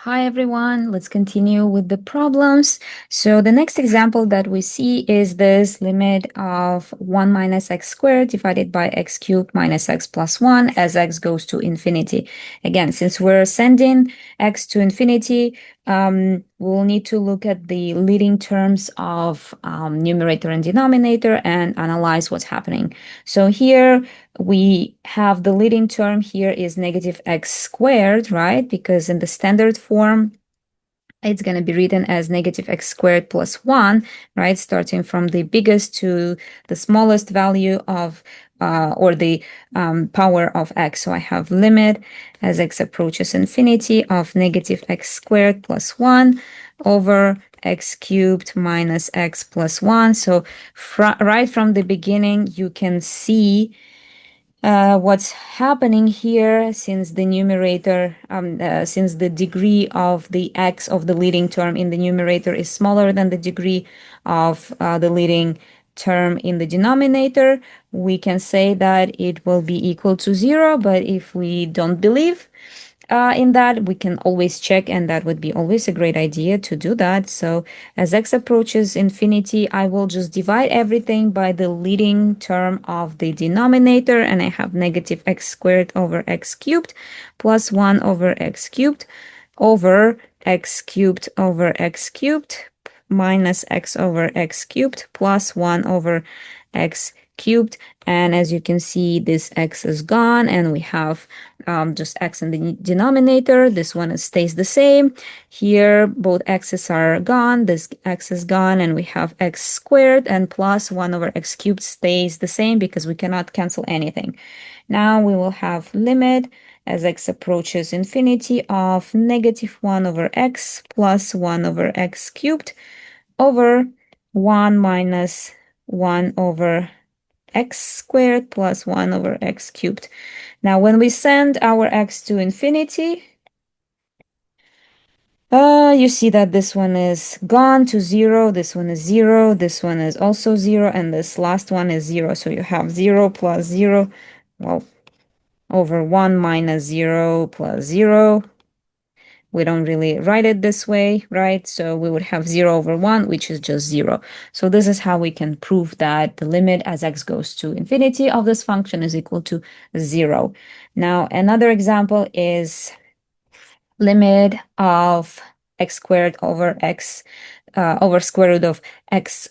Hi everyone, let's continue with the problems. So the next example that we see is this limit of 1 minus x squared divided by x cubed minus x plus 1 as x goes to infinity. Again, since we're sending x to infinity, we'll need to look at the leading terms of numerator and denominator and analyze what's happening. So here we have the leading term here is negative x squared, right? Because in the standard form, it's going to be written as negative x squared plus 1, right? Starting from the biggest to the smallest value of, or the power of x. So I have limit as x approaches infinity of negative x squared plus 1 over x cubed minus x plus 1. So right from the beginning, you can see what's happening here, since the numerator, since the degree of the x of the leading term in the numerator is smaller than the degree of the leading term in the denominator, we can say that it will be equal to 0. But if we don't believe in that, we can always check, and that would be always a great idea to do that. So as x approaches infinity, I will just divide everything by the leading term of the denominator, and I have negative x squared over x cubed plus 1 over x cubed over x cubed over x cubed minus x over x cubed plus 1 over x cubed. And as you can see, this x is gone, and we have just x in the denominator. This one stays the same. Here, both x's are gone. This x is gone, and we have x squared, and plus 1 over x cubed stays the same because we cannot cancel anything. Now we will have limit as x approaches infinity of negative 1 over x plus 1 over x cubed over 1 minus 1 over x squared plus 1 over x cubed. Now, when we send our x to infinity, you see that this one is gone to 0, this one is 0, this one is also 0, and this last one is 0. So you have 0 plus 0, well, over 1 minus 0 plus 0. We don't really write it this way, right? So we would have 0 over 1, which is just 0. So this is how we can prove that the limit as x goes to infinity of this function is equal to 0. Now, another example is limit of x squared over x over square root of x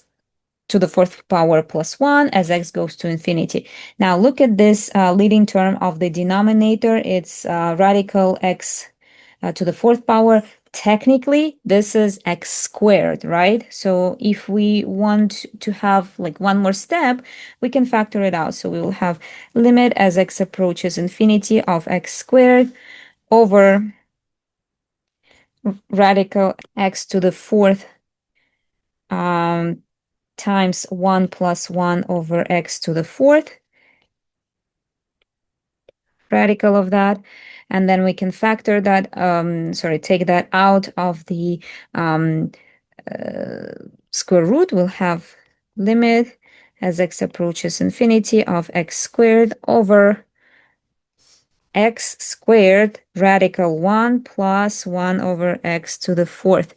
to the fourth power plus 1 as x goes to infinity. Now look at this leading term of the denominator. It's radical x to the fourth power. Technically, this is x squared, right? So if we want to have like one more step, we can factor it out. So we will have limit as x approaches infinity of x squared over radical x to the fourth times 1 plus 1 over x to the fourth radical of that. And then we can factor that, take that out of the square root. We'll have limit as x approaches infinity of x squared over x squared radical 1 plus 1 over x to the fourth,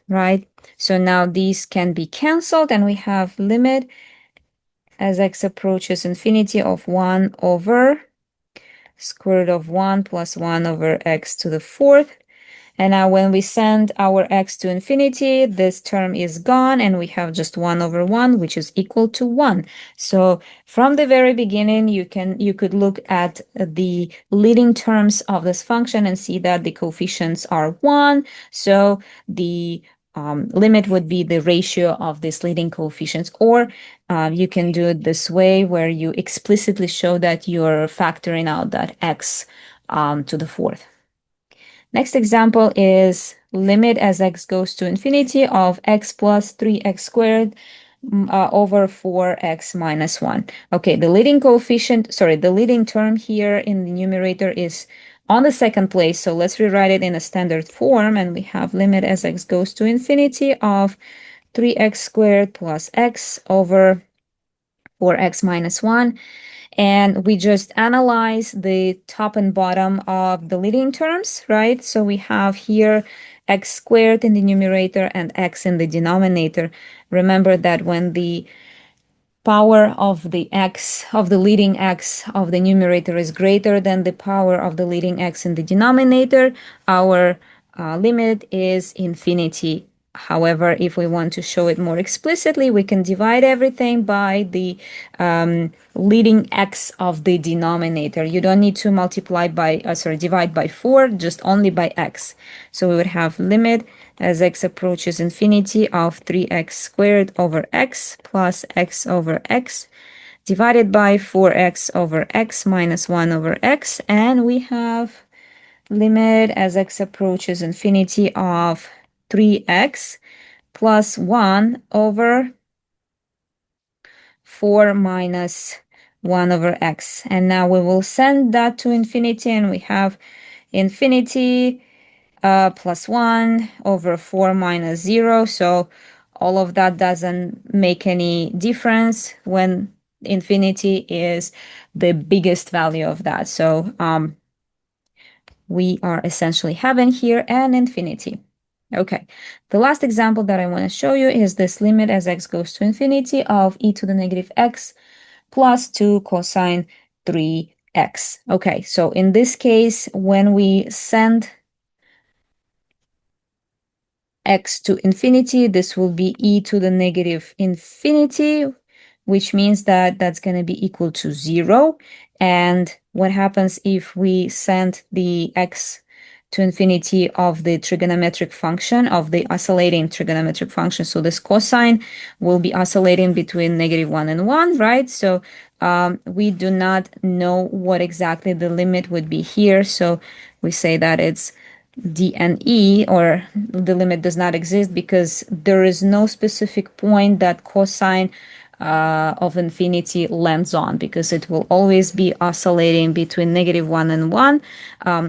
right? So now these can be canceled, and we have limit as x approaches infinity of 1 over square root of 1 plus 1 over x to the fourth. And now when we send our x to infinity, this term is gone, and we have just 1 over 1, which is equal to 1. So from the very beginning, you could look at the leading terms of this function and see that the coefficients are 1. So the limit would be the ratio of these leading coefficients, or you can do it this way where you explicitly show that you're factoring out that x to the fourth. Next example is limit as x goes to infinity of x plus 3x squared over 4x minus 1. Okay, the leading coefficient, the leading term here in the numerator is on the second place. So let's rewrite it in a standard form, and we have limit as x goes to infinity of 3x squared plus x over 4x minus 1. And we just analyze the top and bottom of the leading terms, right? So we have here x squared in the numerator and x in the denominator. Remember that when the power of the x of the leading x of the numerator is greater than the power of the leading x in the denominator, our limit is infinity. However, if we want to show it more explicitly, we can divide everything by the leading x of the denominator. You don't need to multiply by, divide by 4, just only by x. So we would have limit as x approaches infinity of 3x squared over x plus x over x divided by 4x over x minus 1 over x. And we have limit as x approaches infinity of 3x plus 1 over 4 minus 1 over x. And now we will send that to infinity, and we have infinity plus 1 over 4 minus 0. So all of that doesn't make any difference when infinity is the biggest value of that. So we are essentially having here an infinity. Okay, the last example that I want to show you is this limit as x goes to infinity of e to the negative x plus 2 cosine 3x. Okay, so in this case, when we send x to infinity, this will be e to the negative infinity, which means that that's going to be equal to 0. And what happens if we send the x to infinity of the trigonometric function, of the oscillating trigonometric function? So this cosine will be oscillating between -1 and 1, right? So we do not know what exactly the limit would be here. So we say that it's D and E, or the limit does not exist because there is no specific point that cosine of infinity lands on, because it will always be oscillating between -1 and 1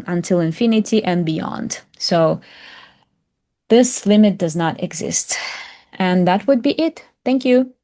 until infinity and beyond. So this limit does not exist. And that would be it. Thank you.